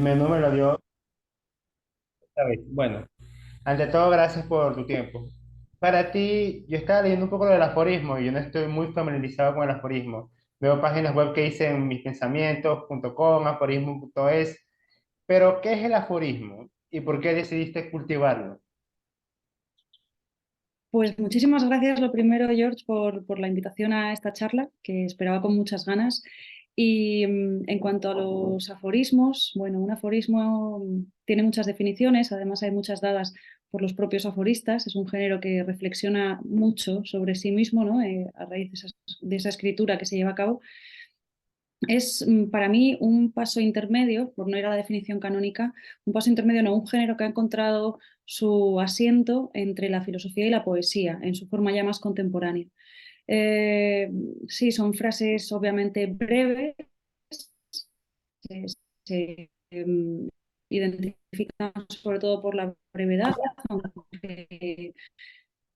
menú me lo dio esta vez. Bueno, ante todo, gracias por tu tiempo. Para ti, yo estaba leyendo un poco del aforismo y yo no estoy muy familiarizado con el aforismo. Veo páginas web que dicen mispensamientos.com, aforismo.es, pero ¿qué es el aforismo y por qué decidiste cultivarlo? Pues muchísimas gracias, lo primero, George, por la invitación a esta charla, que esperaba con muchas ganas. Y en cuanto a los aforismos, bueno, un aforismo tiene muchas definiciones, además hay muchas dadas por los propios aforistas, es un género que reflexiona mucho sobre sí mismo, ¿no? A raíz de esa escritura que se lleva a cabo. Es para mí un paso intermedio, por no ir a la definición canónica, un paso intermedio, no, un género que ha encontrado su asiento entre la filosofía y la poesía, en su forma ya más contemporánea. Eh, sí, son frases obviamente breves, se, se identifican sobre todo por la brevedad, aunque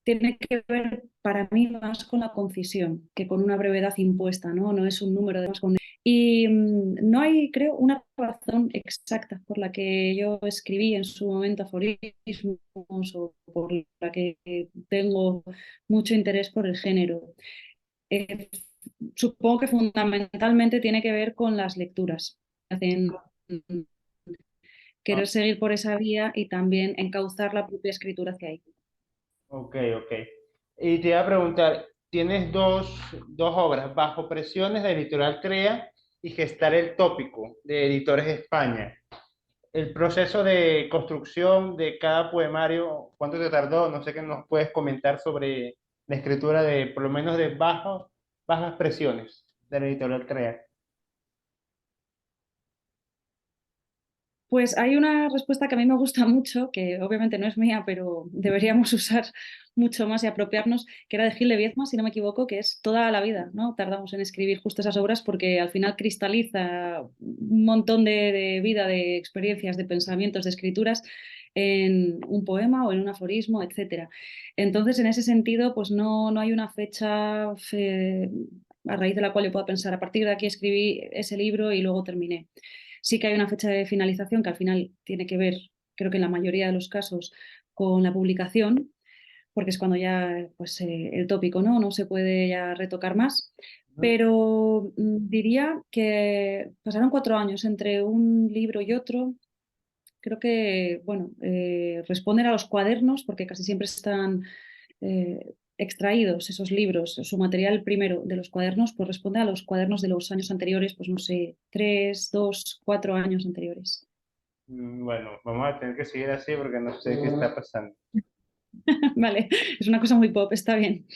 tiene que ver para mí más con la concisión que con una brevedad impuesta, ¿no? No es un número de más con... Y no hay, creo, una razón exacta por la que yo escribí en su momento aforismos o por la que tengo mucho interés por el género. Eh, Supongo que fundamentalmente tiene que ver con las lecturas. Hacen Ah, querer seguir por esa vía y también encauzar la propia escritura hacia ahí. ok, ok. Y te iba a preguntar, tienes dos obras, Bajo Presiones de Editorial Crea y Gestar el Tópico de Editores España. El proceso de construcción de cada poemario, ¿cuánto te tardó? No sé qué nos puedes comentar sobre la escritura de, por lo menos de bajas presiones de la editorial Crea. Pues hay una respuesta que a mí me gusta mucho, que obviamente no es mía, pero deberíamos usar mucho más y apropiarnos, que era de Gil de Viezma, si no me equivoco, que es toda la vida, ¿no? Tardamos en escribir justo esas obras porque al final cristaliza un montón de vida, de experiencias, de pensamientos, de escrituras en un poema o en un aforismo, etcétera. Entonces, en ese sentido, pues no hay una fecha a raíz de la cual yo pueda pensar, a partir de aquí escribí ese libro y luego terminé. Sí que hay una fecha de finalización que al final tiene que ver, creo que en la mayoría de los casos, con la publicación, porque es cuando ya pues, el tópico no se puede ya retocar más. Ujú. Pero diría que pasaron 4 años entre un libro y otro. Creo que, bueno, responden a los cuadernos, porque casi siempre están extraídos esos libros, su material primero de los cuadernos, pues responde a los cuadernos de los años anteriores, pues no sé, 3, 2, 4 años anteriores. Bueno, vamos a tener que seguir así porque no sé qué está pasando. Vale, es una cosa muy pop, está bien.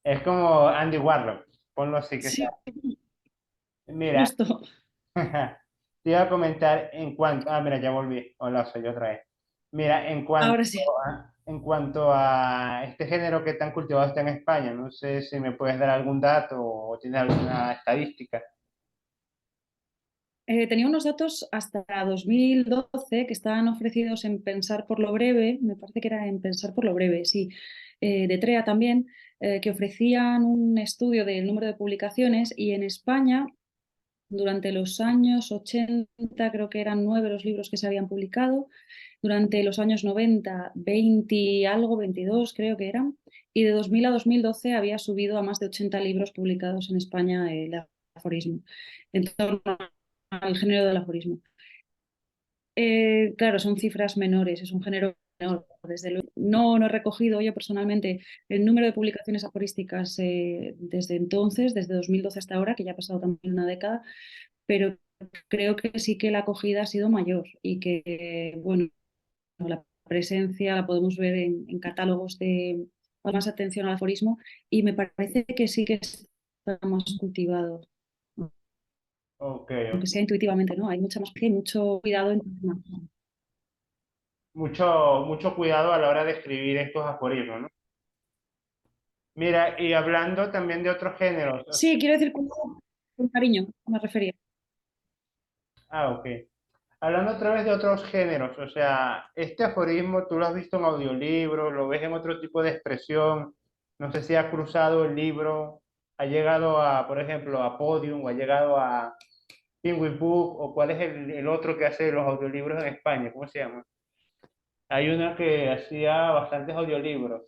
Es como Andy Warhol, ponlo así que sea. Sí, Mira, justo. te iba a comentar en cuanto, mira, ya volví, hola, soy yo otra vez. Mira, Ahora sí. en cuanto a este género que tan cultivado está en España, no sé si me puedes dar algún dato o tienes alguna estadística. Tenía unos datos hasta 2012 que estaban ofrecidos en Pensar por lo Breve, me parece que era en Pensar por lo Breve, sí, de TREA también, que ofrecían un estudio del número de publicaciones y en España, durante los años 80, creo que eran 9 los libros que se habían publicado, durante los años 90, 20 y algo, 22 creo que eran, y de 2000 a 2012 había subido a más de 80 libros publicados en España el aforismo, en torno al género del aforismo. Claro, son cifras menores, es un género menor. Desde luego. No he recogido yo personalmente el número de publicaciones aforísticas desde entonces, desde 2012 hasta ahora, que ya ha pasado también una década, pero creo que sí que la acogida ha sido mayor y que, bueno, la presencia la podemos ver en catálogos de más atención al aforismo y me parece que sí que está más cultivado, Ok, aunque sea ok. intuitivamente, ¿no? Hay mucha más y mucho cuidado en... Mucho cuidado a la hora de escribir estos aforismos, ¿no? Mira, y hablando también de otros géneros, Sí, quiero decir con cariño, me refería. ok. Hablando otra vez de otros géneros, o sea, este aforismo tú lo has visto en audiolibro, lo ves en otro tipo de expresión, no sé si ha cruzado el libro, ha llegado a, por ejemplo, a Podium o ha llegado Penguin Book, o cuál es el otro que hace los audiolibros en España, ¿cómo se llama? Hay una que hacía bastantes audiolibros,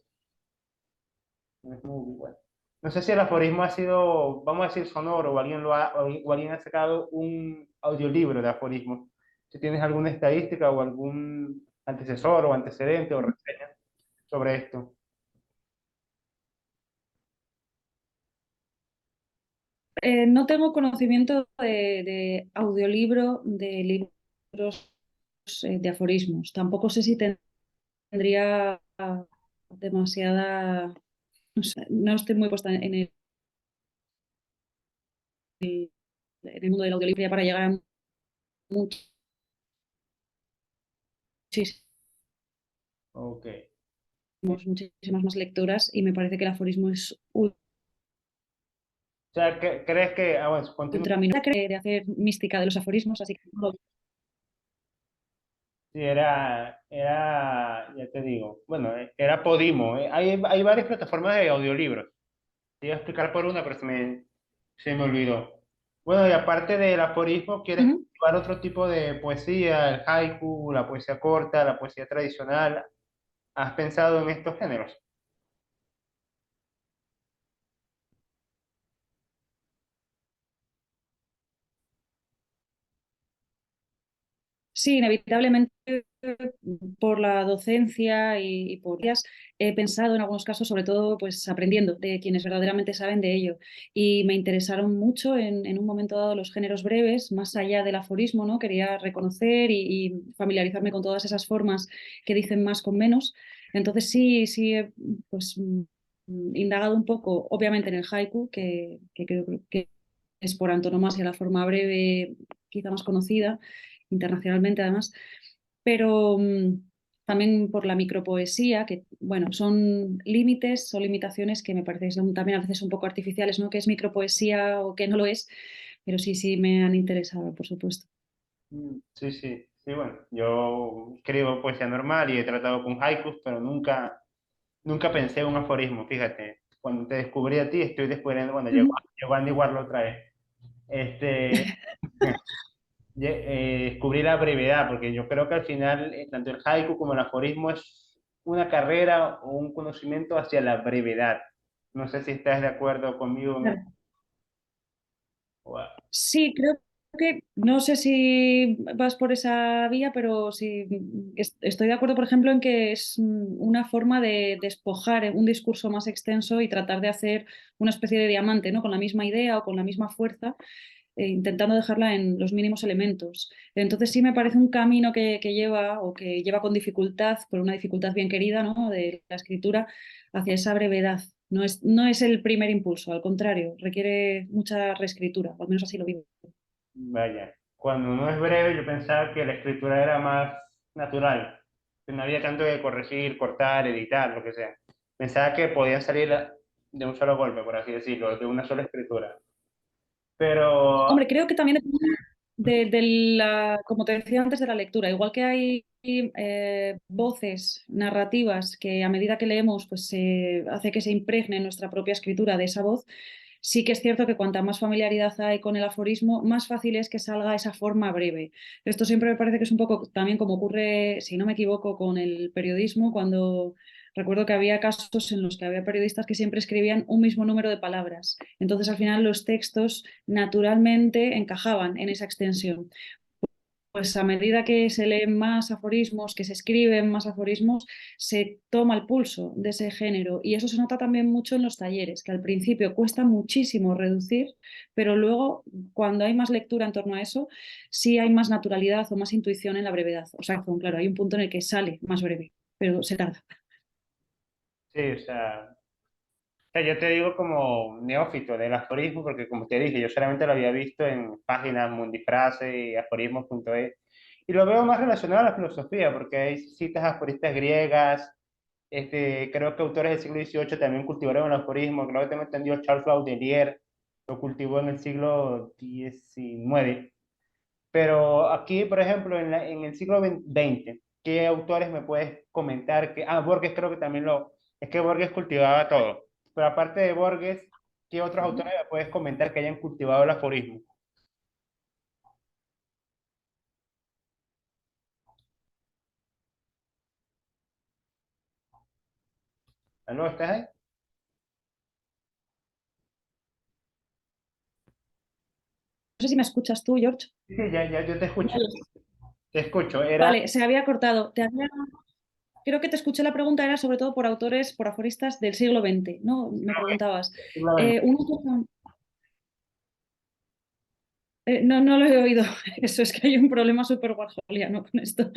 es muy bueno. No sé si el aforismo ha sido, vamos a decir, sonoro, o alguien, o alguien ha sacado un audiolibro de aforismo. Si tienes alguna estadística o algún antecesor o antecedente o reseña sobre esto. No tengo conocimiento de audiolibro de libros de aforismos. Tampoco sé si tendría demasiada... No sé, no estoy muy puesta en el mundo del audiolibro ya para llegar a muchísimos, Ok. muchísimas más lectoras y me parece que el aforismo es O sea, ¿crees que, bueno, continúa? ultra de hacer mística de los aforismos, así que Sí, ya te digo, bueno, era Podimo. Hay varias plataformas de audiolibros. Te iba a explicar por una, pero se me olvidó. Bueno, y aparte del aforismo, ¿quieres Ujú. cultivar otro tipo de poesía, el haiku, la poesía corta, la poesía tradicional? ¿Has pensado en estos géneros? Sí, inevitablemente por la docencia y por ellas he pensado en algunos casos, sobre todo pues aprendiendo de quienes verdaderamente saben de ello. Y me interesaron mucho en un momento dado los géneros breves, más allá del aforismo, ¿no? Quería reconocer y familiarizarme con todas esas formas que dicen más con menos. Entonces sí he pues indagado un poco, obviamente en el haiku, que creo que es por antonomasia la forma breve quizá más conocida internacionalmente además, pero también por la micropoesía, que bueno, son límites o limitaciones que me parece que son también a veces un poco artificiales, ¿no? Que es micropoesía o que no lo es, pero sí me han interesado, por supuesto. Sí, sí, sí, bueno, yo escribo poesía normal y he tratado con haikus, pero nunca pensé en un aforismo, fíjate. Cuando te descubrí a ti, estoy descubriendo, bueno, Ujú. llegó Andy Warhol otra vez. Este, descubrí la brevedad, porque yo creo que al final, tanto el haiku como el aforismo es una carrera o un conocimiento hacia la brevedad. No sé si estás de acuerdo conmigo en esto. Claro. Wow. Sí, creo que no sé si vas por esa vía, pero sí estoy de acuerdo, por ejemplo, en que es una forma de despojar un discurso más extenso y tratar de hacer una especie de diamante, ¿no? Con la misma idea o con la misma fuerza, intentando dejarla en los mínimos elementos. Entonces sí me parece un camino que lleva o que lleva con dificultad, por una dificultad bien querida, ¿no? De la escritura, hacia esa brevedad. No es el primer impulso, al contrario, requiere mucha reescritura, o al menos así lo vivo. Vaya, cuando uno es breve, yo pensaba que la escritura era más natural, que no había tanto que corregir, cortar, editar, lo que sea. Pensaba que podían salir de un solo golpe, por así decirlo, de una sola escritura. Pero, Hombre, creo que también depende de la, como te decía antes, de la lectura. Igual que hay voces narrativas que a medida que leemos, pues se hace que se impregne en nuestra propia escritura de esa voz. Sí que es cierto que cuanta más familiaridad hay con el aforismo, más fácil es que salga esa forma breve. Esto siempre me parece que es un poco también como ocurre, si no me equivoco, con el periodismo, cuando recuerdo que había casos en los que había periodistas que siempre escribían un mismo número de palabras. Entonces, al final, los textos naturalmente encajaban en esa extensión. Pues a medida que se leen más aforismos, que se escriben más aforismos, se toma el pulso de ese género. Y eso se nota también mucho en los talleres, que al principio cuesta muchísimo reducir, pero luego, cuando hay más lectura en torno a eso, sí hay más naturalidad o más intuición en la brevedad. O sea, claro, hay un punto en el que sale más breve, pero se tarda. sí, o sea, yo te digo como neófito del aforismo, porque como te dije, yo solamente lo había visto en páginas Mundifrase y aforismos.es, y lo veo más relacionado a la filosofía, porque hay citas aforistas griegas, creo que autores del siglo XVIII también cultivaron el aforismo, creo que tengo entendido Charles Baudelaire lo cultivó en el siglo XIX. Pero aquí, por ejemplo, en el siglo XX, ¿qué autores me puedes comentar? Borges creo que también es que Borges cultivaba todo. Pero aparte de Borges, ¿qué otros autores me puedes comentar que hayan cultivado el aforismo? ¿Aló, estás ahí? No sé si me escuchas tú, George. Sí, sí, ya yo te escucho. Vale, Te escucho. Era, vale, se había cortado. Creo que te escuché la pregunta, era sobre todo por autores, por aforistas del siglo XX, ¿no? Me preguntabas. Una cosa- no, no lo he oído. Eso es que hay un problema súper guarjoliano con esto,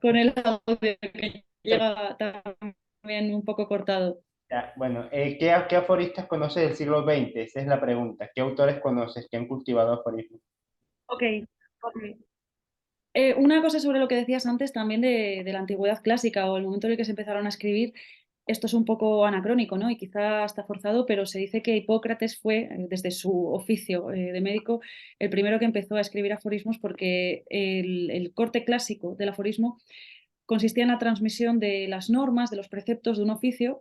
con el audio que llega también un poco cortado. ya, bueno, ¿qué aforistas conoces del siglo XX? Esa es la pregunta. ¿Qué autores conoces que han cultivado aforismos? Ok, ok. Una cosa sobre lo que decías antes también de la antigüedad clásica o el momento en el que se empezaron a escribir, esto es un poco anacrónico, ¿no? Y quizá está forzado, pero se dice que Hipócrates fue, desde su oficio de médico, el primero que empezó a escribir aforismos porque el corte clásico del aforismo consistía en la transmisión de las normas, de los preceptos de un oficio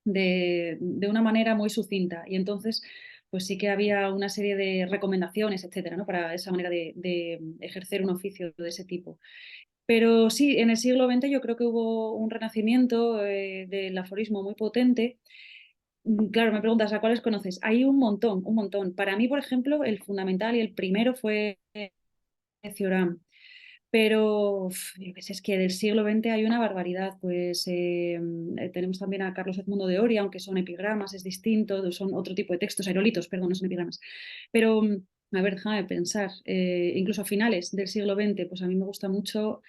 de una manera muy sucinta. Y entonces, pues sí que había una serie de recomendaciones, etcétera, ¿no? Para esa manera de ejercer un oficio de ese tipo. Pero sí, en el siglo XX yo creo que hubo un renacimiento del aforismo muy potente. Claro, me preguntas, ¿a cuáles conoces? Hay un montón, un montón. Para mí, por ejemplo, el fundamental y el primero fue Cioran. Pero yo qué sé, es que del siglo XX hay una barbaridad. Pues tenemos también a Carlos Edmundo de Oria, aunque son epigramas, es distinto, son otro tipo de textos, aerolitos, perdón, no son epigramas. Pero, a ver, déjame pensar, incluso a finales del siglo XX, pues a mí me gusta mucho,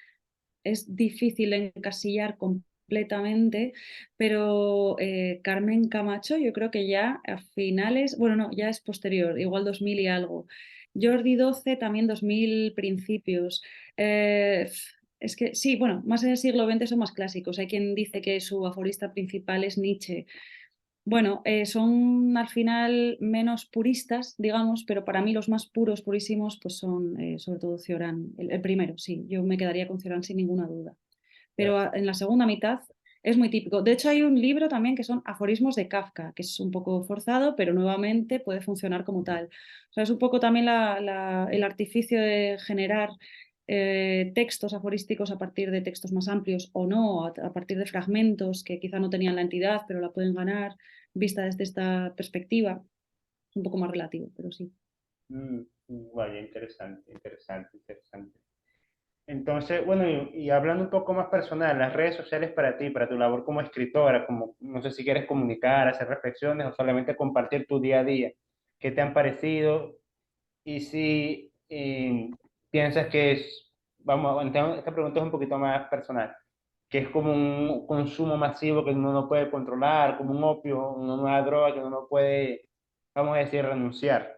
es difícil encasillar completamente, pero Carmen Camacho yo creo que ya a finales, bueno, no, ya es posterior, igual 2000 y algo. Jordi Doce también 2000 principios. Eh, es que sí, bueno, más en el siglo XX son más clásicos. Hay quien dice que su aforista principal es Nietzsche. Bueno, son al final menos puristas, digamos, pero para mí los más puros, purísimos, pues son sobre todo Cioran, el primero, sí, yo me quedaría con Cioran sin ninguna duda. Pero en la segunda mitad es muy típico. De hecho, hay un libro también que son aforismos de Kafka, que es un poco forzado, pero nuevamente puede funcionar como tal. O sea, es un poco también el artificio de generar textos aforísticos a partir de textos más amplios o no, a partir de fragmentos que quizá no tenían la entidad, pero la pueden ganar vista desde esta perspectiva. Es un poco más relativo, pero sí. Vaya, interesante, interesante, interesante. Entonces, bueno, y hablando un poco más personal, las redes sociales para ti, para tu labor como escritora, como, no sé si quieres comunicar, hacer reflexiones o solamente compartir tu día a día, ¿qué te han parecido? Y si piensas que es, vamos, esta pregunta es un poquito más personal, que es como un consumo masivo que uno no puede controlar, como un opio, una nueva droga que uno no puede, vamos a decir, renunciar,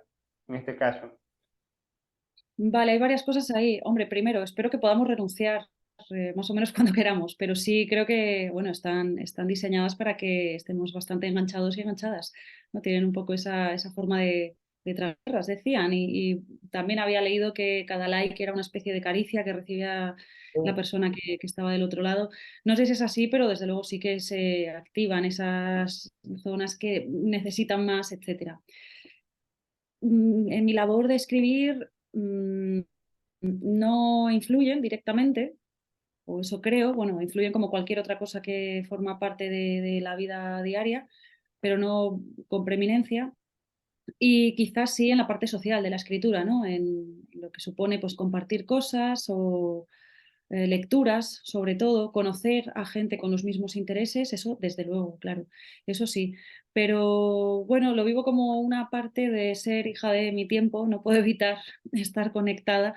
en este caso. Vale, hay varias cosas ahí. Hombre, primero, espero que podamos renunciar más o menos cuando queramos, pero sí creo que, bueno, están diseñadas para que estemos bastante enganchados y enganchadas, ¿no? Tienen un poco esa forma de tragarlas, decían, y también había leído que cada like era una especie de caricia que recibía la persona que estaba del otro lado. No sé si es así, pero desde luego sí que se activan esas zonas que necesitan más, etcétera. En mi labor de escribir no influyen directamente, o eso creo, bueno, influyen como cualquier otra cosa que forma parte de la vida diaria, pero no con preeminencia. Y quizás sí en la parte social de la escritura, ¿no? En lo que supone pues compartir cosas o lecturas, sobre todo, conocer a gente con los mismos intereses, eso desde luego, claro, eso sí. Pero bueno, lo vivo como una parte de ser hija de mi tiempo, no puedo evitar estar conectada.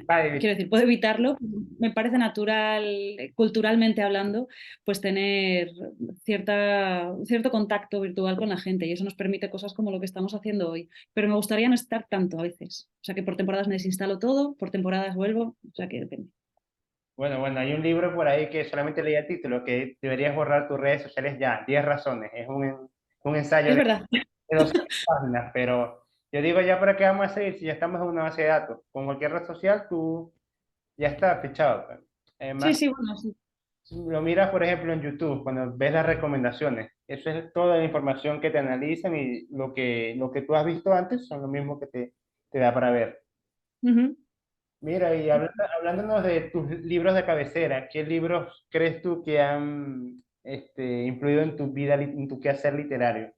Vale, Quiero decir, puedo evitarlo, me parece natural, culturalmente hablando, pues tener cierto contacto virtual con la gente y eso nos permite cosas como lo que estamos haciendo hoy. Pero me gustaría no estar tanto a veces. O sea que por temporadas me desinstalo todo, por temporadas vuelvo, o sea que depende. bueno, bueno, hay un libro por ahí que solamente leí el título, que deberías borrar tus redes sociales ya, 10 razones. Es un ensayo Es verdad. de 200 páginas, pero yo digo ya para qué vamos a seguir si ya estamos en una base de datos. Con cualquier red social tú ya estás fichado, pues. Sí, Además, sí, bueno, sí. lo miras, por ejemplo, en YouTube, cuando ves las recomendaciones, eso es toda la información que te analizan y lo que tú has visto antes son lo mismo que te da para ver. Ujú. Mira, hablándonos de tus libros de cabecera, ¿qué libros crees tú que han influido en tu vida, en tu quehacer literario?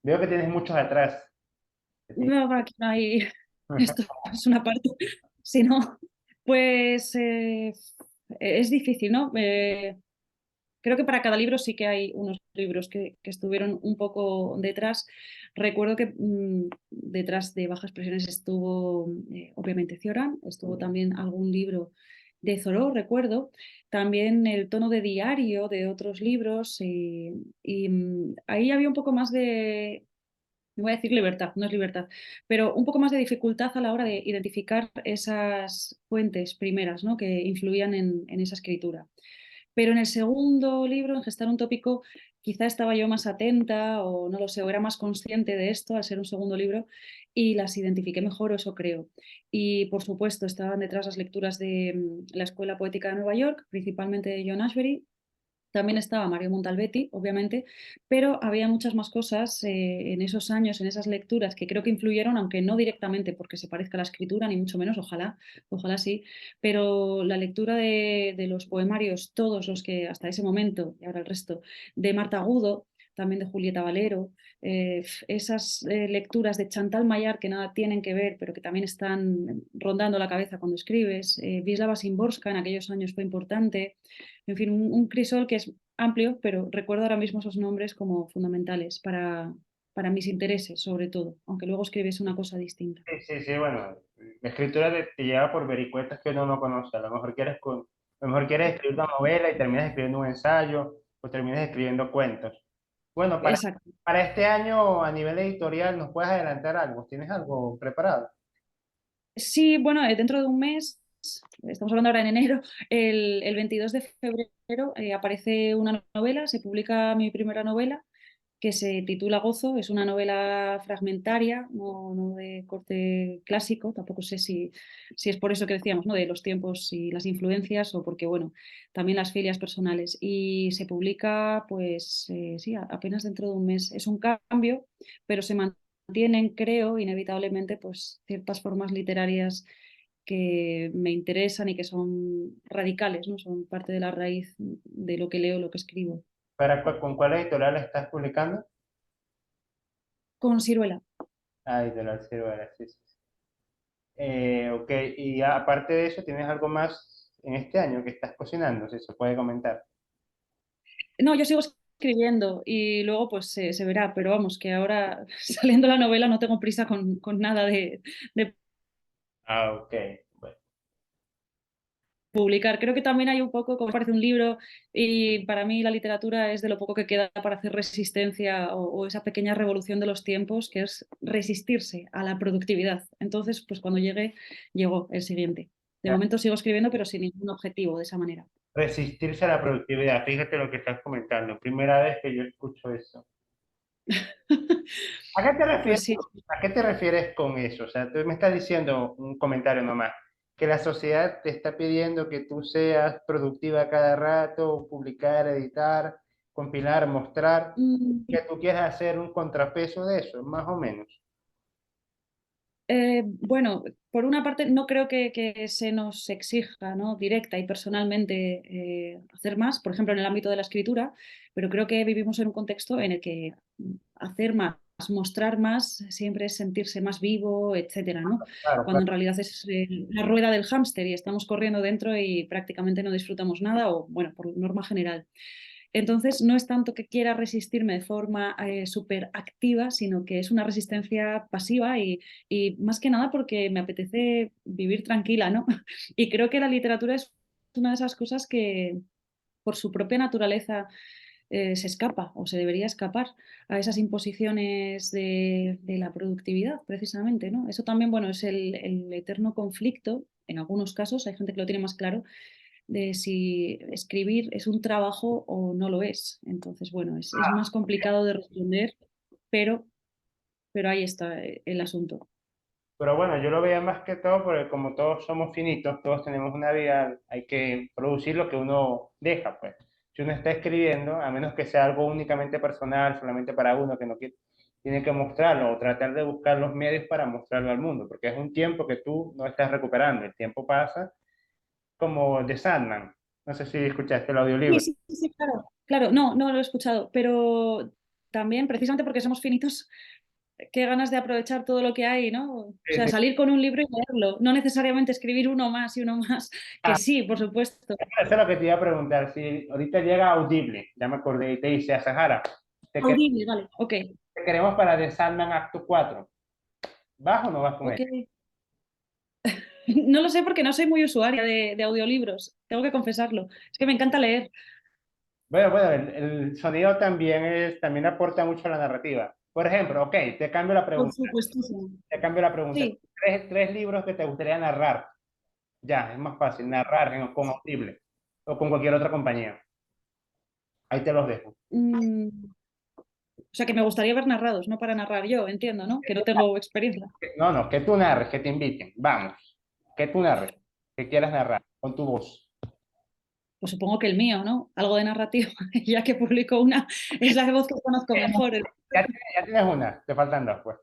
Veo que tienes muchos atrás de ti. No, aquí no hay, esto es una parte, si no, pues es difícil, ¿no? Creo que para cada libro sí que hay unos libros que estuvieron un poco detrás. Recuerdo que detrás de Bajas Presiones estuvo, obviamente, Cioran, estuvo también algún libro de Thoreau, recuerdo, también el tono de diario de otros libros y ahí había un poco más de, no voy a decir libertad, no es libertad, pero un poco más de dificultad a la hora de identificar esas fuentes primeras, ¿no? Que influían en esa escritura. Pero en el segundo libro, en Gestar un tópico, quizá estaba yo más atenta o no lo sé, o era más consciente de esto al ser un segundo libro y las identifiqué mejor, o eso creo. Y por supuesto, estaban detrás las lecturas de la Escuela Poética de Nueva York, principalmente de John Ashbery. También estaba Mario Montalbetti, obviamente, pero había muchas más cosas en esos años, en esas lecturas, que creo que influyeron, aunque no directamente porque se parezca a la escritura, ni mucho menos, ojalá, ojalá sí, pero la lectura de los poemarios, todos los que hasta ese momento, y ahora el resto, de Marta Agudo, también de Julieta Valero, esas lecturas de Chantal Mayar que nada tienen que ver, pero que también están rondando la cabeza cuando escribes, Wisława Szymborska en aquellos años fue importante, en fin, un crisol que es amplio, pero recuerdo ahora mismo esos nombres como fundamentales para mis intereses, sobre todo, aunque luego escribes una cosa distinta. Sí, sí, sí, bueno, la escritura te lleva por vericuetas que uno no conoce. A lo mejor a lo mejor quieres escribir una novela y terminas escribiendo un ensayo o terminas escribiendo cuentos. Bueno, Exacto. para este año a nivel editorial, ¿nos puedes adelantar algo? ¿Tienes algo preparado? Sí, bueno, dentro de un mes, estamos hablando ahora en enero, el 22 de febrero aparece una novela, se publica mi primera novela que se titula Gozo, es una novela fragmentaria, no de corte clásico, tampoco sé si es por eso que decíamos, ¿no? De los tiempos y las influencias o porque, bueno, también las filias personales. Y se publica, pues sí, apenas dentro de un mes. Es un cambio, pero se mantienen, creo, inevitablemente, pues ciertas formas literarias que me interesan y que son radicales, ¿no? Son parte de la raíz de lo que leo, lo que escribo. ¿Con cuál editorial estás publicando? Con Siruela. Ah, editorial Ciruela, sí, sí. Sí. Ok, y aparte de eso, ¿tienes algo más en este año que estás cocinando? Si se puede comentar. No, yo sigo escribiendo y luego pues se verá, pero vamos, que ahora saliendo la novela no tengo prisa con nada de Ah, ok. Bueno, publicar. Creo que también hay un poco, como parece un libro, y para mí la literatura es de lo poco que queda para hacer resistencia o esa pequeña revolución de los tiempos, que es resistirse a la productividad. Entonces, pues cuando llegue, llegó el siguiente. De ya. momento sigo escribiendo, pero sin ningún objetivo de esa manera. Resistirse a la productividad. Fíjate lo que estás comentando. Primera vez que yo escucho eso. ¿A qué te refieres? Pues sí. ¿A qué te refieres con eso? O sea, tú me estás diciendo un comentario nomás, que la sociedad te está pidiendo que tú seas productiva cada rato, publicar, editar, compilar, mostrar, Mm, que tú quieras hacer un contrapeso de eso, más o menos. Bueno, por una parte no creo que se nos exija, ¿no? Directa y personalmente hacer más, por ejemplo, en el ámbito de la escritura, pero creo que vivimos en un contexto en el que hacer más, mostrar más, siempre es sentirse más vivo, etcétera, ¿no? Claro, Cuando claro. en realidad es la rueda del hámster y estamos corriendo dentro y prácticamente no disfrutamos nada, o bueno, por norma general. Entonces, no es tanto que quiera resistirme de forma súper activa, sino que es una resistencia pasiva y más que nada porque me apetece vivir tranquila, ¿no? Y creo que la literatura es una de esas cosas que por su propia naturaleza se escapa o se debería escapar a esas imposiciones de la productividad, precisamente, ¿no? Eso también, bueno, es el eterno conflicto, en algunos casos, hay gente que lo tiene más claro, de si escribir es un trabajo o no lo es. Entonces, bueno, es más complicado de responder, pero, pero ahí está el asunto. Pero bueno, yo lo veía más que todo porque como todos somos finitos, todos tenemos una vida, hay que producir lo que uno deja, pues. Si uno está escribiendo, a menos que sea algo únicamente personal, solamente para uno, que no quiere, tiene que mostrarlo o tratar de buscar los medios para mostrarlo al mundo, porque es un tiempo que tú no estás recuperando, el tiempo pasa como de Sandman. No sé si escuchaste el Sí, audiolibro. sí, sí, claro. Claro, no, no lo he escuchado, pero también, precisamente porque somos finitos, qué ganas de aprovechar todo lo que hay, ¿no? O Sí, sea, sí. salir con un libro y leerlo, no necesariamente escribir uno más y uno más, que Ah, sí, por supuesto. eso es lo que te iba a preguntar. Si ahorita llega Audible, ya me acordé, y te dice a Sahara, te, quer- Audible, vale, ok, te queremos para The Sandman Acto 4. ¿Vas o no vas con él? ok. No lo sé porque no soy muy usuaria de audiolibros, tengo que confesarlo. Es que me encanta leer, Bueno, el sonido también aporta mucho a la narrativa. Por ejemplo, ok, te cambio la por pregunta. supuestísimo. Te cambio la pregunta. Sí. Tres libros que te gustaría narrar. Ya, es más fácil narrar con Audible o con cualquier otra compañía. Ahí te los dejo. Mm, o sea, que me gustaría ver narrados, no para narrar yo, entiendo, ¿no? Que no tengo experiencia. No, no, que tú narres, que te inviten. Vamos, que tú narres, que quieras narrar con tu voz. Pues supongo que el mío, ¿no? Algo de narrativo, ya que publico una, es la voz que conozco mejor. Ya tienes una, te faltan dos, pues.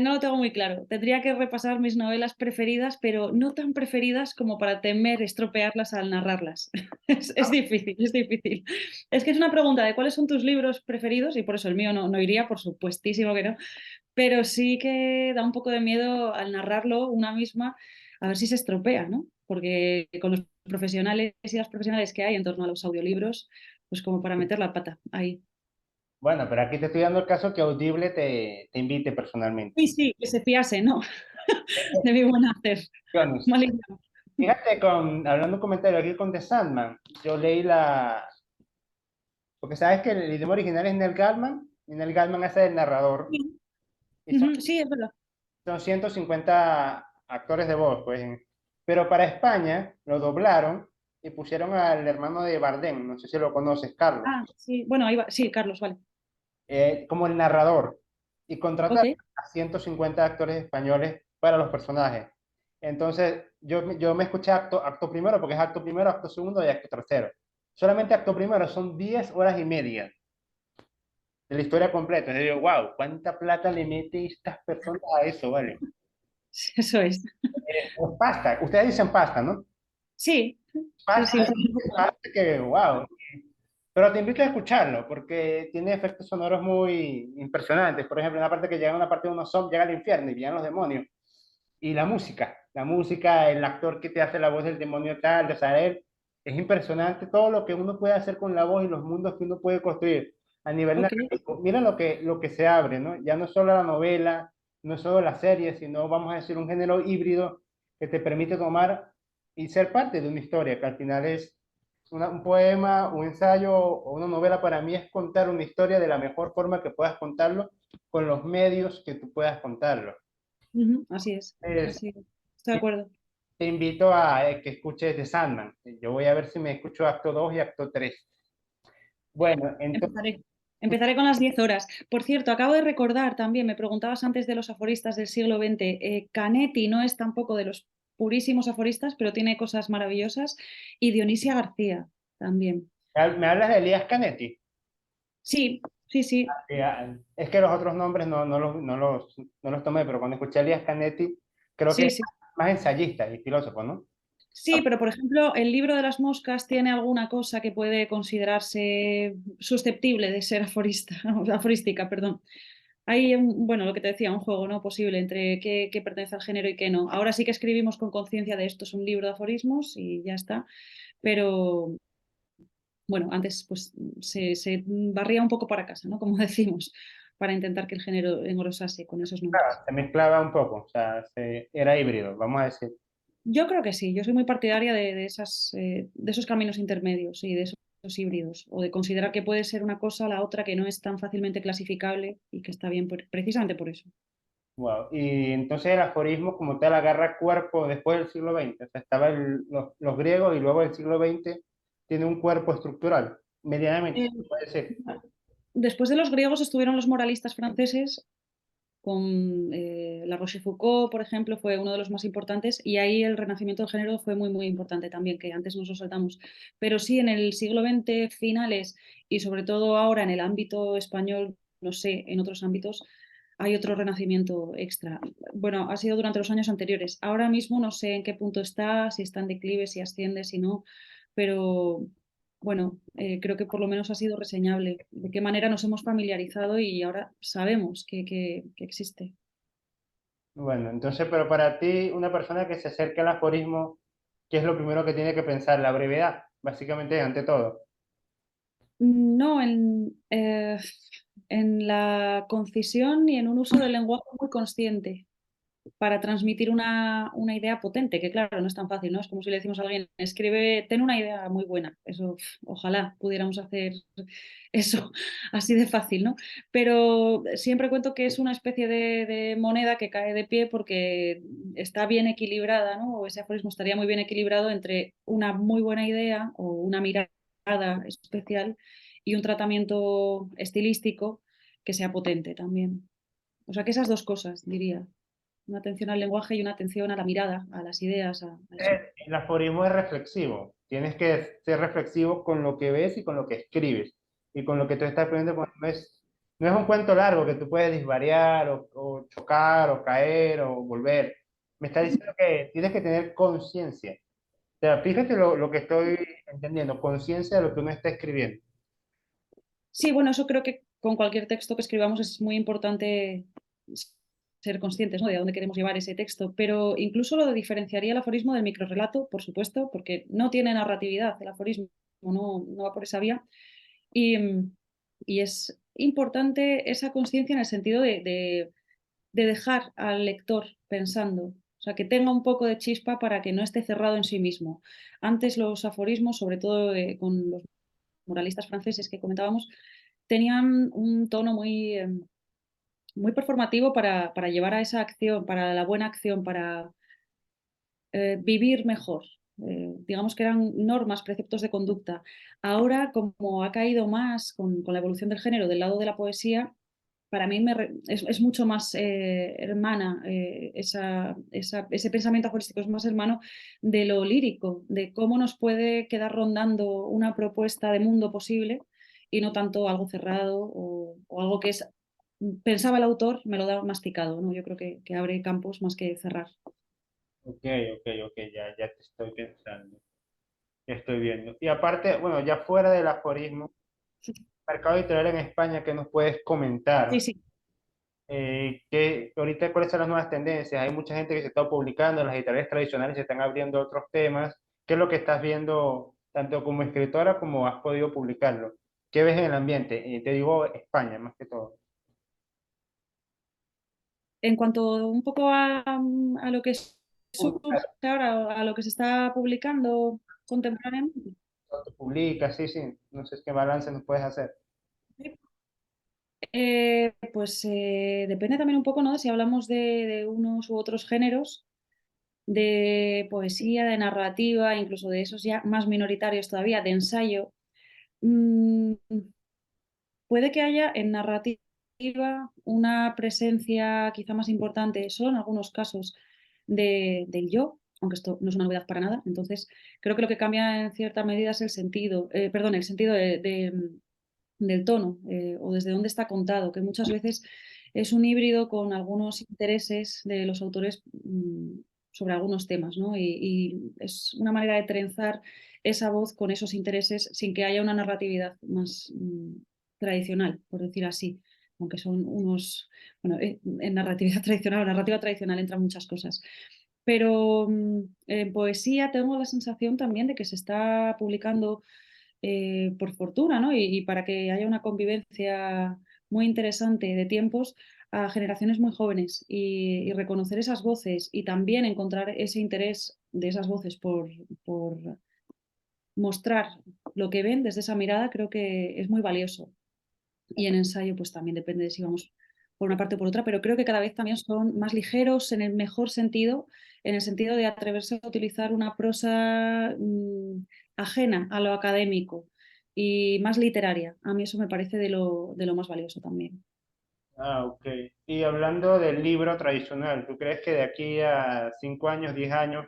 No lo tengo muy claro. Tendría que repasar mis novelas preferidas, pero no tan preferidas como para temer estropearlas al narrarlas. Es difícil, es difícil. Es que es una pregunta de cuáles son tus libros preferidos, y por eso el mío no, no iría, por supuestísimo que no, pero sí que da un poco de miedo al narrarlo una misma, a ver si se estropea, ¿no? Porque con los profesionales y las profesionales que hay en torno a los audiolibros, pues como para meter la pata ahí. Bueno, pero aquí te estoy dando el caso que Audible te invite personalmente. Sí, sí, que se fiase, ¿no? De mi buen hacer. Opciones. Maligno. Fíjate, hablando un comentario aquí con The Sandman, yo leí porque sabes que el idioma original es Neil Gaiman, y Neil Gaiman hace el narrador, Sí, y ujú, sí, es verdad. son 150 actores de voz, pues. Pero para España lo doblaron y pusieron al hermano de Bardem, no sé si lo conoces, Carlos, Ah, sí, bueno, ahí va. Sí, Carlos, vale. como el narrador, y Ok. contrataron a 150 actores españoles para los personajes. Entonces, yo me escuché acto primero, porque es acto primero, acto segundo y acto tercero. Solamente acto primero son 10 horas y media de la historia completa. Entonces digo, wow, ¿cuánta plata le mete estas personas a eso, vale? Eso es. Pues pasta, ustedes dicen pasta, ¿no? Sí, sí, Pasta, sí. pasta que, wow. Pero te invito a escucharlo, porque tiene efectos sonoros muy impresionantes. Por ejemplo, en la parte que llega una parte de unos zombies, llega al infierno y vienen los demonios. Y la música, el actor que te hace la voz del demonio tal, de Sael, es impresionante todo lo que uno puede hacer con la voz y los mundos que uno puede construir a nivel Ok. narrativo. Mira lo que se abre, ¿no? Ya no solo la novela, no solo la serie, sino, vamos a decir, un género híbrido que te permite tomar y ser parte de una historia, que al final es un poema, un ensayo o una novela. Para mí es contar una historia de la mejor forma que puedas contarlo, con los medios que tú puedas contarlo. Ujú, así es. Es, Así es. Estoy de acuerdo. te invito a que escuches The Sandman. Yo voy a ver si me escucho acto 2 y acto 3. Bueno, entonces, Empezaré. Empezaré con las 10 horas. Por cierto, acabo de recordar también, me preguntabas antes de los aforistas del siglo XX. Canetti no es tampoco de los purísimos aforistas, pero tiene cosas maravillosas. Y Dionisia García también. me hablas de Elías Canetti. Sí, sí, sí. Es que los otros nombres no los tomé, pero cuando escuché a Elías Canetti, creo que Sí, es sí. más ensayista y filósofo, ¿no? Sí, pero por ejemplo, el libro de las moscas tiene alguna cosa que puede considerarse susceptible de ser aforista, aforística, perdón. Hay, bueno, lo que te decía, un juego no posible entre qué pertenece al género y qué no. Ahora sí que escribimos con conciencia de esto es un libro de aforismos y ya está. Pero bueno, antes pues se barría un poco para casa, ¿no? Como decimos, para intentar que el género engrosase con esos nombres. Se mezclaba un poco, o sea, era híbrido, vamos a decir. Yo creo que sí, yo soy muy partidaria de esas, de esos caminos intermedios y de esos híbridos, o de considerar que puede ser una cosa o la otra que no es tan fácilmente clasificable y que está bien precisamente por eso. Wow. Y entonces el aforismo como tal agarra cuerpo después del siglo XX. O sea, estaba los griegos y luego el siglo XX tiene un cuerpo estructural, medianamente, Eh, se puede decir. Después de los griegos estuvieron los moralistas franceses, con La Rochefoucauld, por ejemplo, fue uno de los más importantes, y ahí el renacimiento del género fue muy, muy importante también, que antes nos lo saltamos. Pero sí, en el siglo XX finales y sobre todo ahora en el ámbito español, no sé, en otros ámbitos, hay otro renacimiento extra. Bueno, ha sido durante los años anteriores. Ahora mismo no sé en qué punto está, si está en declive, si asciende, si no, pero bueno, creo que por lo menos ha sido reseñable. De qué manera nos hemos familiarizado y ahora sabemos que existe. Bueno, entonces, pero para ti, una persona que se acerque al aforismo, ¿qué es lo primero que tiene que pensar? La brevedad, básicamente, ante todo. No, en la concisión y en un uso del lenguaje muy consciente para transmitir una idea potente, que claro, no es tan fácil, ¿no? Es como si le decimos a alguien, escribe, ten una idea muy buena. Eso, ojalá pudiéramos hacer eso así de fácil, ¿no? Pero siempre cuento que es una especie de moneda que cae de pie porque está bien equilibrada, ¿no? O ese aforismo estaría muy bien equilibrado entre una muy buena idea o una mirada especial y un tratamiento estilístico que sea potente también. O sea que esas dos cosas, diría. Una atención al lenguaje y una atención a la mirada, a las ideas, a eso. El aforismo es reflexivo. Tienes que ser reflexivo con lo que ves y con lo que escribes. Y con lo que tú estás aprendiendo, pues, no es un cuento largo que tú puedes disvariar o chocar o caer o volver. Me está diciendo que tienes que tener conciencia. O sea, fíjate lo que estoy entendiendo, conciencia de lo que uno está escribiendo. Sí, bueno, eso creo que con cualquier texto que escribamos es muy importante ser conscientes, ¿no? De a dónde queremos llevar ese texto, pero incluso lo diferenciaría el aforismo del microrrelato, por supuesto, porque no tiene narratividad el aforismo, no va por esa vía. Y, y es importante esa conciencia en el sentido de dejar al lector pensando, o sea, que tenga un poco de chispa para que no esté cerrado en sí mismo. Antes los aforismos, sobre todo con los moralistas franceses que comentábamos, tenían un tono muy performativo para llevar a esa acción, para la buena acción, para vivir mejor. Digamos que eran normas, preceptos de conducta. Ahora, como ha caído más con la evolución del género del lado de la poesía, para mí es mucho más hermana, ese pensamiento aforístico es más hermano de lo lírico, de cómo nos puede quedar rondando una propuesta de mundo posible y no tanto algo cerrado o algo que es, pensaba el autor, me lo da masticado, ¿no? Yo creo que abre campos más que cerrar. Ok, ok, ya te estoy pensando, ya estoy viendo. Y aparte, bueno, ya fuera del aforismo, mercado editorial en España, ¿qué nos puedes Sí, comentar? sí. Ahorita cuáles son las nuevas tendencias? Hay mucha gente que se está publicando, las editoriales tradicionales se están abriendo a otros temas. ¿Qué es lo que estás viendo tanto como escritora como has podido publicarlo? ¿Qué ves en el ambiente? Te digo España, más que todo. En cuanto un poco a lo que surge ahora, a lo que se está publicando contemporáneamente. Cuando te publicas, sí, sí. No sé qué balance nos puedes hacer. Pues depende también un poco, ¿no? Si hablamos de unos u otros géneros, de poesía, de narrativa, incluso de esos ya más minoritarios todavía, de ensayo. Mm, puede que haya en narrativa una presencia quizá más importante, solo en algunos casos, del yo, aunque esto no es una novedad para nada. Entonces, creo que lo que cambia en cierta medida es el sentido, perdón, el sentido del tono o desde dónde está contado, que muchas veces es un híbrido con algunos intereses de los autores sobre algunos temas, ¿no? Y es una manera de trenzar esa voz con esos intereses sin que haya una narratividad más tradicional, por decir así, aunque son unos, bueno, en narratividad tradicional o narrativa tradicional entran muchas cosas. Pero en poesía tengo la sensación también de que se está publicando por fortuna, ¿no? Y para que haya una convivencia muy interesante de tiempos a generaciones muy jóvenes y reconocer esas voces y también encontrar ese interés de esas voces por mostrar lo que ven desde esa mirada, creo que es muy valioso. Y en ensayo, pues también depende de si vamos por una parte o por otra, pero creo que cada vez también son más ligeros en el mejor sentido, en el sentido de atreverse a utilizar una prosa ajena a lo académico y más literaria. A mí eso me parece de lo más valioso también. Ah, ok. Y hablando del libro tradicional, ¿tú crees que de aquí a 5 años, 10 años,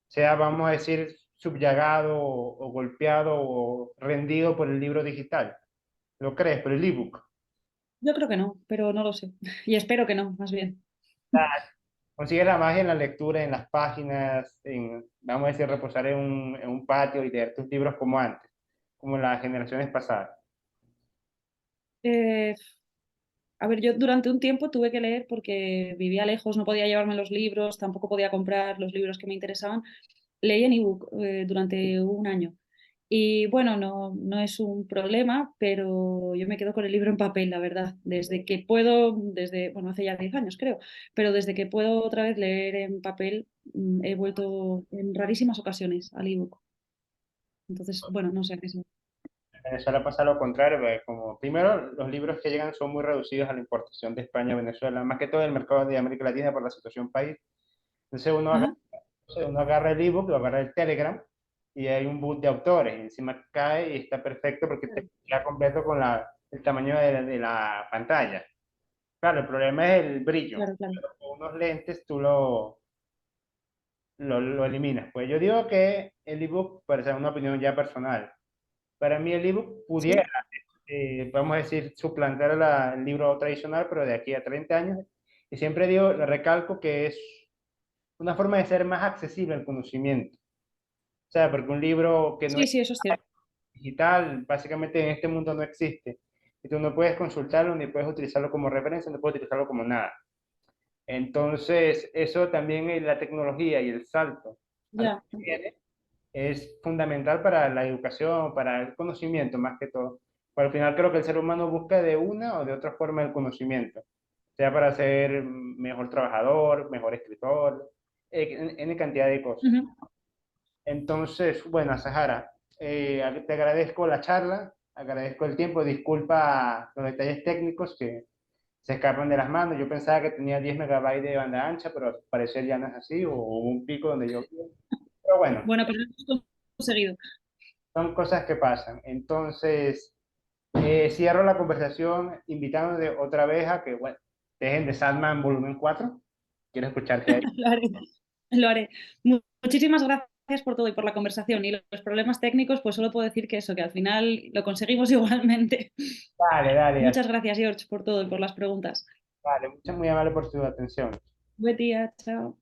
sea, vamos a decir, subyugado o golpeado o rendido por el libro digital? ¿Lo crees? Por el ebook. Yo creo que no, pero no lo sé. Y espero que no, más bien. Consigues la magia en la lectura, en las páginas, vamos a decir, reposar en un patio y leer tus libros como antes, como en las generaciones pasadas. Eh, a ver, yo durante un tiempo tuve que leer porque vivía lejos, no podía llevarme los libros, tampoco podía comprar los libros que me interesaban. Leí en ebook durante un año. Y bueno, no es un problema, pero yo me quedo con el libro en papel, la verdad. Desde que puedo, bueno, hace ya 10 años creo, pero desde que puedo otra vez leer en papel, he vuelto en rarísimas ocasiones al ebook. Entonces, bueno, no sé a qué se... En Venezuela pasa lo contrario, porque como primero los libros que llegan son muy reducidos a la importación de España a Venezuela, más que todo el mercado de América Latina por la situación país. Entonces Ajá, uno agarra el ebook, lo agarra el Telegram y hay un boot de autores, y encima cae y está perfecto porque te queda completo con el tamaño de la pantalla. Claro, el problema es el brillo. claro, claro. Con unos lentes tú lo eliminas. Pues yo digo que el ebook, para ser una opinión ya personal, para mí el ebook pudiera, Sí, vamos a decir, suplantar el libro tradicional, pero de aquí a 30 años. Y siempre digo, le recalco que es una forma de ser más accesible al conocimiento. O sea, porque un libro que no sí, es sí, eso es cierto. digital, básicamente en este mundo no existe. Y tú no puedes consultarlo, ni puedes utilizarlo como referencia, no puedes utilizarlo como nada. Entonces, eso también es la tecnología y el salto a lo Ya. que viene es fundamental para la educación, para el conocimiento más que todo. Pero al final creo que el ser humano busca de una o de otra forma el conocimiento, sea para ser mejor trabajador, mejor escritor, en cantidad de cosas. Ujú. Entonces, bueno, Sahara, te agradezco la charla, agradezco el tiempo, disculpa los detalles técnicos que se escapan de las manos. Yo pensaba que tenía 10 megabytes de banda ancha, pero al parecer ya no es así, o hubo un pico donde yo... Pero bueno, Bueno, pero lo hemos conseguido. son cosas que pasan. Entonces, cierro la conversación invitándote otra vez a que, bueno, dejen de Sandman volumen 4. Quiero escucharte ahí. Lo haré. Lo haré. Muchísimas gracias por todo y por la conversación. Y los problemas técnicos, pues solo puedo decir que eso, que al final lo conseguimos igualmente. Dale, dale, Muchas gracias, George, por todo y por las preguntas. dale. Muchas muy amable por su atención. Buen día, chao.